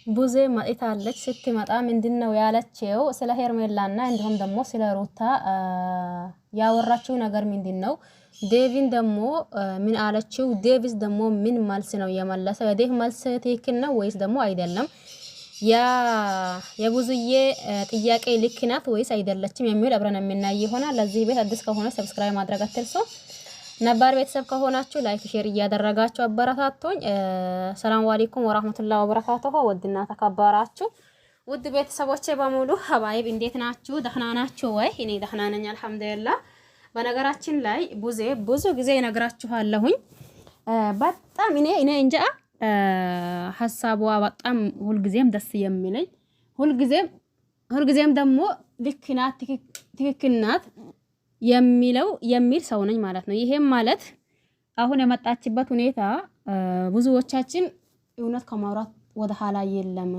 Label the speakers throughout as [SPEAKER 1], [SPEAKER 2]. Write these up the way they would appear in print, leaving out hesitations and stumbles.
[SPEAKER 1] ቡዜ ማይታለች ስትመጣ ምንድነው ያለችው ስለ ሄርሜላና እንዲሁም ደግሞ ስለ ሩታ ያወራችው ነገር ምንድነው? ዴቪን ደግሞ ምን አለችው? ዴቪስ ደግሞ ምን መልስ ነው የመለሰው? የዴቭ መልስ ትክክል ነው ወይስ ደግሞ አይደለም? የቡዙዬ ጥያቄ ልክ ናት ወይስ አይደለችም የሚል አብረን የምናይ ይሆናል። ለዚህ ቤት አዲስ ከሆነ ሰብስክራይብ ማድረግ አትርሱ። ነባር ቤተሰብ ከሆናችሁ ላይክ ሼር እያደረጋችሁ አበረታቱኝ። ሰላም አለይኩም ወራህመቱላሂ ወበረካቱሁ። ወድና ተከበራችሁ ውድ ቤተሰቦቼ በሙሉ ሀባይብ እንዴት ናችሁ? ደህና ናችሁ ወይ? እኔ ደህና ነኝ አልሐምዱሊላህ። በነገራችን ላይ ብዙ ጊዜ እነግራችኋለሁኝ በጣም እኔ እንጃ ሐሳቧ በጣም ሁልጊዜም ደስ የሚለኝ ሁልጊዜም ደግሞ ልክ ናት ትክክል ናት የሚል ሰው ነኝ ማለት ነው። ይሄም ማለት አሁን የመጣችበት ሁኔታ ብዙዎቻችን እውነት ከማውራት ወደ ኋላ የለም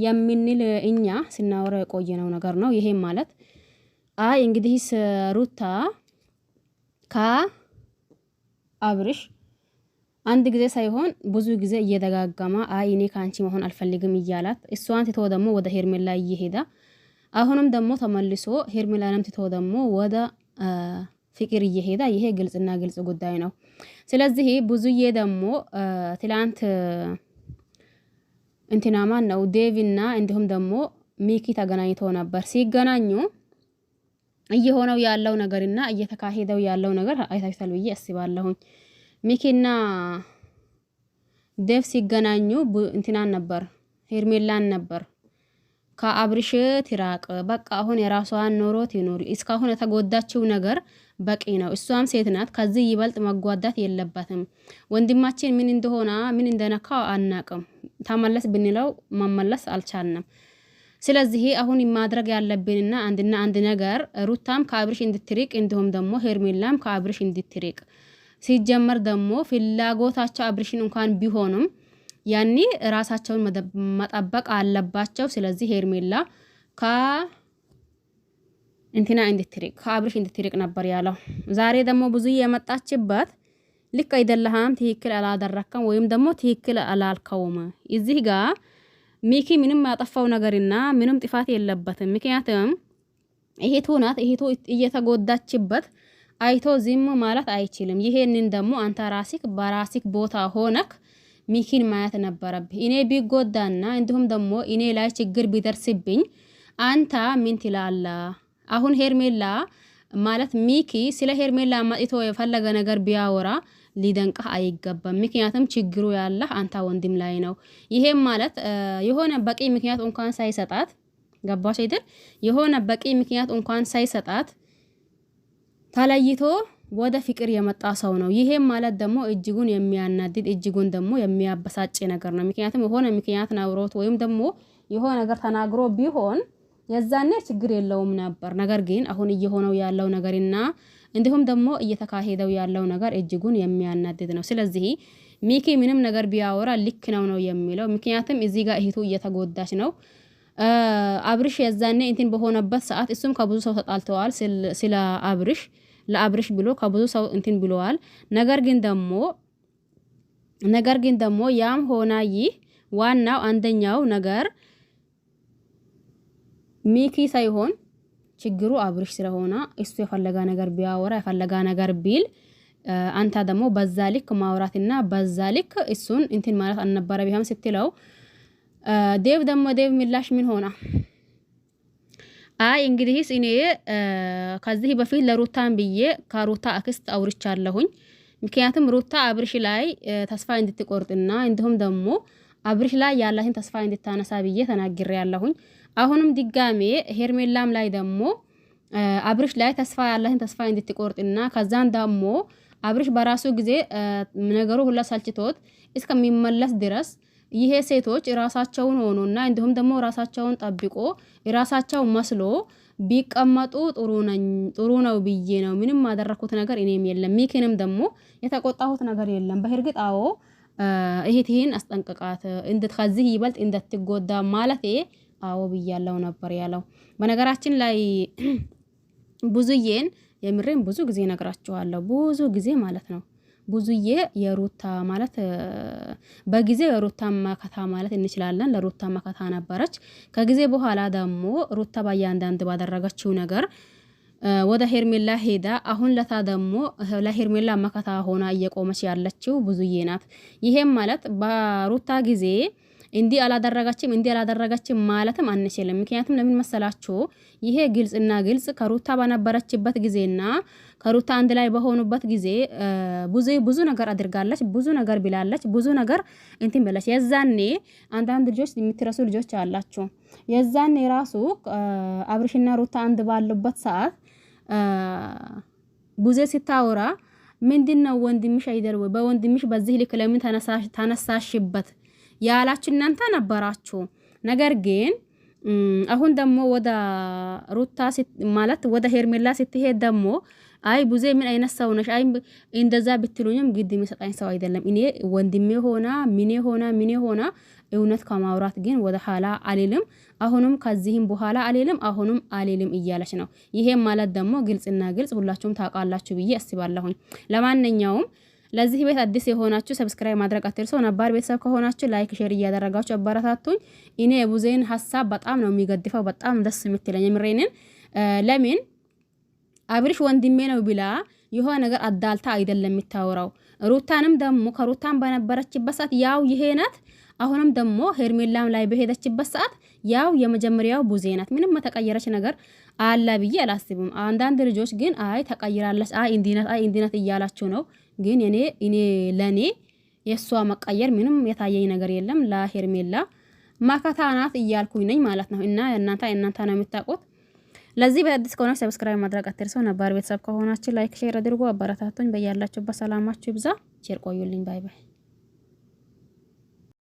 [SPEAKER 1] የምንል እኛ ስናወራ የቆየነው ነገር ነው። ይሄም ማለት እንግዲህ ሩታ ከአብርሽ አንድ ጊዜ ሳይሆን ብዙ ጊዜ እየደጋገማ እኔ ካንቺ መሆን አልፈልግም እያላት እሷን ትቶ ደግሞ ወደ ሄርሜላ እየሄዳ አሁንም ደግሞ ተመልሶ ሄርሜላንም ትቶ ደግሞ ወደ ፍቅር እየሄዳ ይሄ ግልጽና ግልጽ ጉዳይ ነው። ስለዚህ ብዙዬ ደግሞ ትላንት እንትናማን ነው ዴቪና እንዲሁም ደግሞ ሚኪ ተገናኝተው ነበር። ሲገናኙ እየሆነው ያለው ነገርና እየተካሄደው ያለው ነገር አይታችኋል ብዬ አስባለሁኝ። ሚኪና ዴቭ ሲገናኙ እንትናን ነበር ሄርሜላን ነበር ከአብርሽ ትራቅ በቃ አሁን የራሷን ኖሮት ይኖር እስካሁን የተጎዳችው ነገር በቂ ነው። እሷም ሴት ናት፣ ከዚህ ይበልጥ መጓዳት የለባትም። ወንድማችን ምን እንደሆነ ምን እንደነካው አናቅም። ተመለስ ብንለው መመለስ አልቻልንም። ስለዚህ አሁን ማድረግ ያለብንና አንድ ነገር ሩታም ከአብርሽ እንድትርቅ እንዲሁም ደግሞ ሄርሜላም ከአብርሽ እንድትርቅ ሲጀመር ደግሞ ፍላጎታቸው አብርሽን እንኳን ቢሆንም ያኒ ራሳቸውን መጠበቅ አለባቸው። ስለዚህ ሄርሜላ ከአብርሽ እንድትርቅ ነበር ያለው። ዛሬ ደግሞ ብዙ የመጣችበት ልክ አይደለህም፣ ትክክል አላደረከም ወይም ደግሞ ትክክል አላልከውም። እዚህ ጋር ሚኪ ምንም ያጠፋው ነገርና ምንም ጥፋት የለበትም። ምክንያቱም እህቱ ናት። እህቱ እየተጎዳችበት አይቶ ዝም ማለት አይችልም። ይሄንን ደግሞ አንተ ራስክ በራስክ ቦታ ሆነክ ሚኪን ማየት ነበረብህ። እኔ ቢጎዳና እንዲሁም ደግሞ እኔ ላይ ችግር ቢደርስብኝ አንተ ምን ትላለህ? አሁን ሄርሜላ ማለት ሚኪ ስለ ሄርሜላ ማጥቶ የፈለገ ነገር ቢያወራ ሊደንቅህ አይገባም። ምክንያቱም ችግሩ ያለህ አንተ ወንድም ላይ ነው። ይሄም ማለት የሆነ በቂ ምክንያት እንኳን ሳይሰጣት ገባሽ አይደል? የሆነ በቂ ምክንያት እንኳን ሳይሰጣት ተለይቶ ወደ ፍቅር የመጣ ሰው ነው። ይሄም ማለት ደግሞ እጅጉን የሚያናድድ እጅጉን ደግሞ የሚያበሳጭ ነገር ነው። ምክንያቱም የሆነ ምክንያት ናውሮት ወይም ደግሞ የሆነ ነገር ተናግሮ ቢሆን የዛኔ ችግር የለውም ነበር። ነገር ግን አሁን እየሆነው ያለው ነገርና እንዲሁም ደግሞ እየተካሄደው ያለው ነገር እጅጉን የሚያናድድ ነው። ስለዚህ ሚኪ ምንም ነገር ቢያወራ ልክ ነው የሚለው። ምክንያቱም እዚህ ጋር እህቱ እየተጎዳች ነው። አብርሽ የዛኔ እንትን በሆነበት ሰዓት እሱም ከብዙ ሰው ተጣልተዋል ስለ ለአብርሽ ብሎ ከብዙ ሰው እንትን ብለዋል። ነገር ግን ደግሞ ያም ሆና ይህ ዋናው አንደኛው ነገር ሚኪ ሳይሆን ችግሩ አብርሽ ስለሆነ እሱ የፈለጋ ነገር ቢያወራ የፈለጋ ነገር ቢል አንተ ደግሞ በዛ ልክ ማውራትና በዛ ልክ እሱን እንትን ማለት አልነበረ ቢሆን ስትለው ዴቭ ምላሽ ምን ሆና እንግዲህስ እኔ ከዚህ በፊት ለሩታን ብዬ ከሩታ አክስት አውርቻለሁኝ። ምክንያቱም ሩታ አብርሽ ላይ ተስፋ እንድትቆርጥና እንዲሁም ደግሞ አብርሽ ላይ ያላትን ተስፋ እንድታነሳ ብዬ ተናግሬያለሁኝ። አሁንም ድጋሜ ሄርሜላም ላይ ደግሞ አብርሽ ላይ ያላትን ተስፋ እንድትቆርጥና ከዛን ደግሞ አብርሽ በራሱ ጊዜ ነገሩ ሁላ ሳልችቶት እስከሚመለስ ድረስ ይሄ ሴቶች ራሳቸውን ሆኖና እንዲሁም ደግሞ ራሳቸውን ጠብቆ ራሳቸው መስሎ ቢቀመጡ ጥሩ ነው ብዬ ነው። ምንም ማደረኩት ነገር እኔም የለም። ሚኪንም ደግሞ የተቆጣሁት ነገር የለም። በእርግጥ እህትህን አስጠንቅቃት ከዚህ ይበልጥ እንድትጎዳ ማለት ብያለው ነበር ያለው። በነገራችን ላይ ብዙዬን የምሬን ብዙ ጊዜ ነግራችኋለሁ። ብዙ ጊዜ ማለት ነው ብዙዬ የሩታ ማለት በጊዜው የሩታ መከታ ማለት እንችላለን። ለሩታ መከታ ነበረች። ከጊዜ በኋላ ደግሞ ሩታ በእያንዳንድ ባደረገችው ነገር ወደ ሄርሜላ ሄዳ አሁን ለታ ደግሞ ለሄርሜላ መከታ ሆና እየቆመች ያለችው ብዙዬ ናት። ይሄም ማለት በሩታ ጊዜ እንዲህ አላደረገችም ማለትም አንችልም። ምክንያቱም ለምን መሰላችሁ? ይሄ ግልጽና ግልጽ ከሩታ በነበረችበት ጊዜና ከሩታ አንድ ላይ በሆኑበት ጊዜ ብዙ ነገር አድርጋለች፣ ብዙ ነገር ብላለች፣ ብዙ ነገር እንትን ብለች። የዛኔ አንዳንድ ልጆች የምትረሱ ልጆች አላችሁ። የዛኔ ራሱ አብርሽና ሩታ አንድ ባሉበት ሰዓት ብዙ ሲታወራ ምንድነው ወንድምሽ አይደል ወይ? በወንድምሽ በዚህ ልክ ለምን ተነሳሽበት ያላችሁ እናንተ ነበራችሁ። ነገር ግን አሁን ደግሞ ወደ ሩታ ማለት ወደ ሄርሜላ ስትሄድ ደግሞ አይ ብዙ ምን አይነት ሰው ነሽ? አይ እንደዛ ብትሉኝም ግድ የሚሰጣኝ ሰው አይደለም። እኔ ወንድሜ ሆና ምን ሆና እውነት ከማውራት ግን ወደ ኋላ አልልም። አሁንም ከዚህም በኋላ አልልም፣ አሁንም አልልም እያለች ነው። ይሄም ማለት ደግሞ ግልጽና ግልጽ ሁላችሁም ታውቃላችሁ ብዬ አስባለሁኝ። ለማንኛውም ለዚህ ቤት አዲስ የሆናችሁ ሰብስክራይብ ማድረግ አትርሱ። ነባር ቤተሰብ ከሆናችሁ ላይክ ሼር እያደረጋችሁ አበረታቱኝ። እኔ የቡዜን ሐሳብ በጣም ነው የሚገድፈው፣ በጣም ደስ የምትለኝ የምሬንን። ለምን አብርሽ ወንድሜ ነው ብላ የሆነ ነገር አዳልታ አይደለም የምታወራው። ሩታንም ደግሞ ከሩታን በነበረችበት ሰዓት ያው ይሄ ናት። አሁንም ደግሞ ሄርሜላም ላይ በሄደችበት ሰዓት ያው የመጀመሪያው ቡዜ ናት። ምንም የተቀየረች ነገር አለ ብዬ አላስብም። አንዳንድ ልጆች ግን አይ ተቀይራለች፣ አይ እንዲናት እያላችሁ ነው። ግን ለኔ የሷ መቀየር ምንም የታየኝ ነገር የለም። ለሄርሜላ መከታ ናት እያልኩኝ ነኝ ማለት ነው። እና እናንተ ነው የምታውቁት። ለዚህ በአዲስ ከሆናችሁ ሰብስክራይብ ማድረግ አትርሱ። ነባር ቤተሰብ ከሆናችሁ ላይክ ሼር አድርጉ፣ አበረታቱኝ። በያላችሁበት ሰላማችሁ ይብዛ። ቸር ቆዩልኝ። ባይ ባይ።